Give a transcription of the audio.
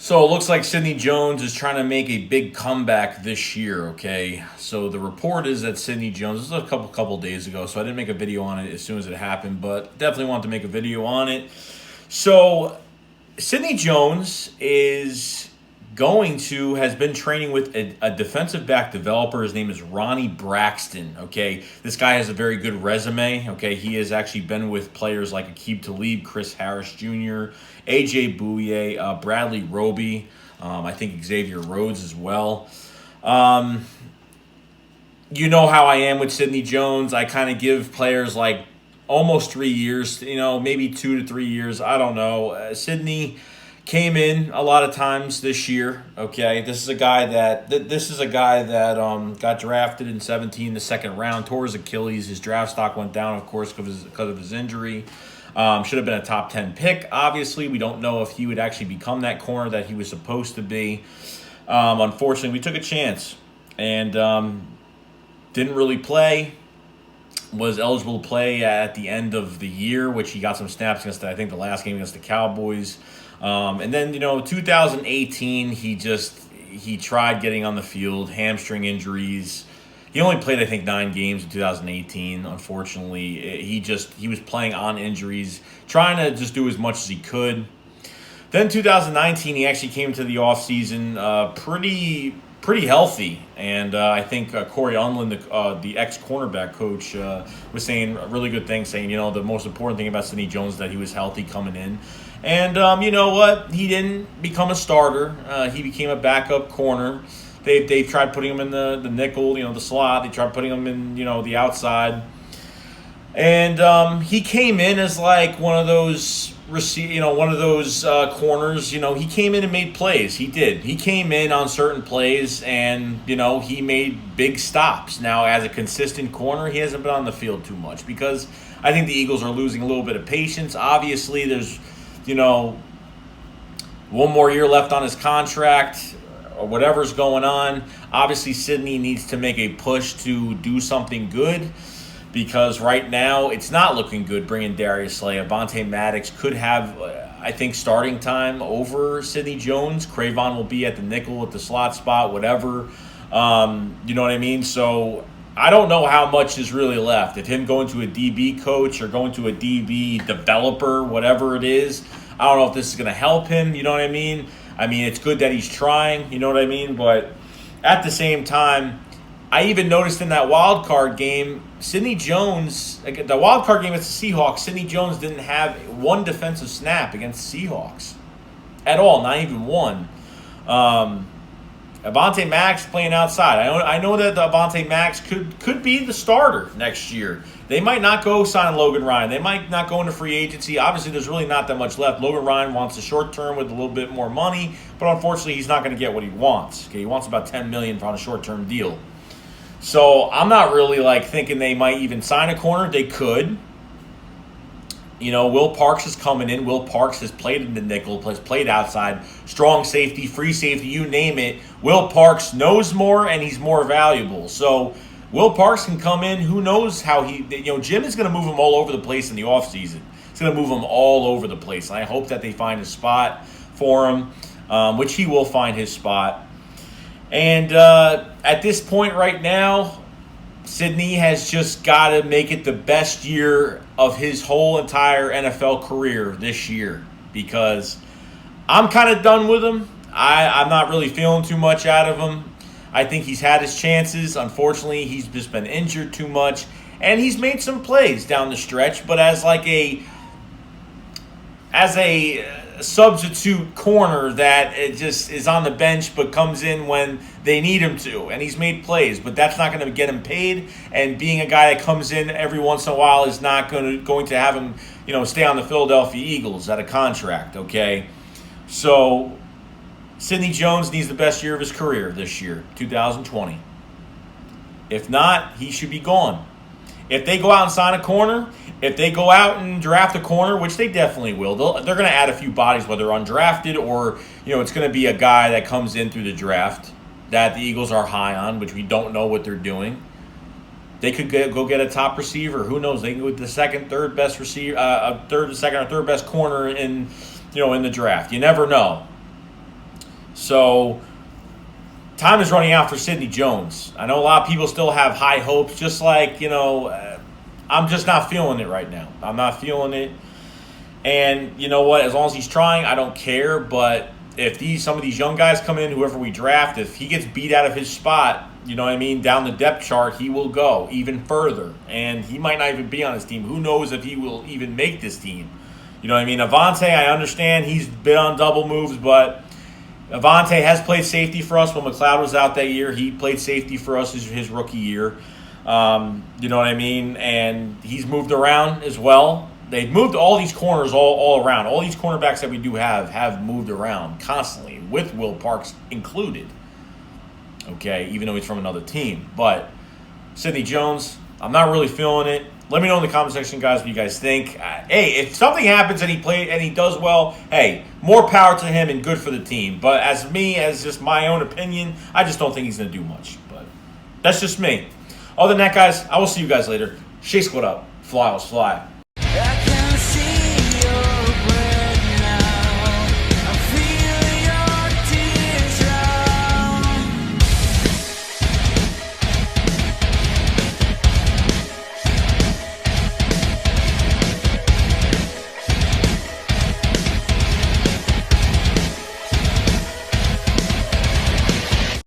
So it looks like Sidney Jones is trying to make a big comeback this year, okay? So the report is that Sidney Jones, this was a couple days ago, so I didn't make a video on it as soon as it happened, but definitely wanted to make a video on it. So Sidney Jones has been training with a defensive back developer. His name is Ronnie Braxton, okay? This guy has a very good resume, okay? He has actually been with players like Aqib Talib, Chris Harris Jr., A.J. Bouye, Bradley Roby, I think Xavier Rhodes as well. You know how I am with Sidney Jones. I kind of give players like almost 3 years, maybe 2 to 3 years. I don't know. Sidney came in a lot of times this year. Okay, this is a guy that got drafted in 17, the second round, tore his Achilles. His draft stock went down, of course, because of his injury. Should have been a top 10 pick. Obviously, we don't know if he would actually become that corner that he was supposed to be. Unfortunately, we took a chance and didn't really play. Was eligible to play at the end of the year, which he got some snaps against, I think, the last game against the Cowboys. And then, 2018, he tried getting on the field, hamstring injuries. He only played, I think, 9 games in 2018. Unfortunately, he was playing on injuries, trying to just do as much as he could. Then 2019, he actually came to the offseason pretty healthy. And I think Corey Unlin, the ex-cornerback coach, was saying really good things, saying, the most important thing about Sidney Jones is that he was healthy coming in. And you know what? He didn't become a starter. He became a backup corner. They tried putting him in the nickel, the slot. They tried putting him in, the outside. And he came in as like one of those corners. He came in and made plays. He did. He came in on certain plays, and he made big stops. Now, as a consistent corner, he hasn't been on the field too much because I think the Eagles are losing a little bit of patience. Obviously, there's one more year left on his contract or whatever's going on. Obviously, Sidney needs to make a push to do something good because right now it's not looking good bringing Darius Slay. Avonte Maddox could have, I think, starting time over Sidney Jones. Cravon will be at the nickel, at the slot spot, whatever. You know what I mean? So I don't know how much is really left. If him going to a DB coach or going to a DB developer, whatever it is, I don't know if this is going to help him. You know what I mean? I mean, it's good that he's trying. You know what I mean? But at the same time, I even noticed in that wild card game, Sidney Jones, the wild card game against the Seahawks, Sidney Jones didn't have one defensive snap against the Seahawks at all, not even one. Avonte Maddox playing outside. I know that Avonte Maddox could be the starter next year. They might not go sign Logan Ryan. They might not go into free agency. Obviously, there's really not that much left. Logan Ryan wants a short term with a little bit more money, but unfortunately, he's not going to get what he wants. Okay, he wants about $10 million on a short term deal. So I'm not really thinking they might even sign a corner. They could. Will Parks is coming in. Will Parks has played in the nickel, has played outside, strong safety, free safety, you name it. Will Parks knows more, and he's more valuable. So Will Parks can come in. Who knows how Jim is going to move him all over the place in the offseason. He's going to move him all over the place. And I hope that they find a spot for him, which he will find his spot. And at this point right now, Sidney has just got to make it the best year of his whole entire NFL career this year because I'm kind of done with him. I'm not really feeling too much out of him. I think he's had his chances. Unfortunately, he's just been injured too much. And he's made some plays down the stretch, but as a substitute corner that it just is on the bench but comes in when they need him to, and he's made plays, but that's not going to get him paid. And being a guy that comes in every once in a while is not going to have him, stay on the Philadelphia Eagles at a contract. Okay, so Sidney Jones needs the best year of his career this year, 2020. If not, he should be gone. If they go out and sign a corner, if they go out and draft a corner, which they definitely will, they're going to add a few bodies, whether undrafted or, it's going to be a guy that comes in through the draft that the Eagles are high on, which we don't know what they're doing. They could go get a top receiver. Who knows? They can go with the second, third best receiver, second or third best corner in the draft. You never know. So time is running out for Sidney Jones. I know a lot of people still have high hopes, just like, I'm just not feeling it right now. I'm not feeling it. And you know what? As long as he's trying, I don't care. But if some of these young guys come in, whoever we draft, if he gets beat out of his spot, you know what I mean, down the depth chart, he will go even further. And he might not even be on his team. Who knows if he will even make this team? You know what I mean? Avante, I understand he's been on double moves, but Avante has played safety for us when McLeod was out that year. He played safety for us his rookie year. You know what I mean? And he's moved around as well. They've moved all these corners all around. All these cornerbacks that we do have moved around constantly, with Will Parks included. Okay, even though he's from another team. But Sidney Jones, I'm not really feeling it. Let me know in the comment section, guys, what you guys think. Hey, if something happens and he does well, hey, more power to him and good for the team. But as just my own opinion, I just don't think he's going to do much. But that's just me. Other than that, guys, I will see you guys later. Shea Squad up. Fly, fly.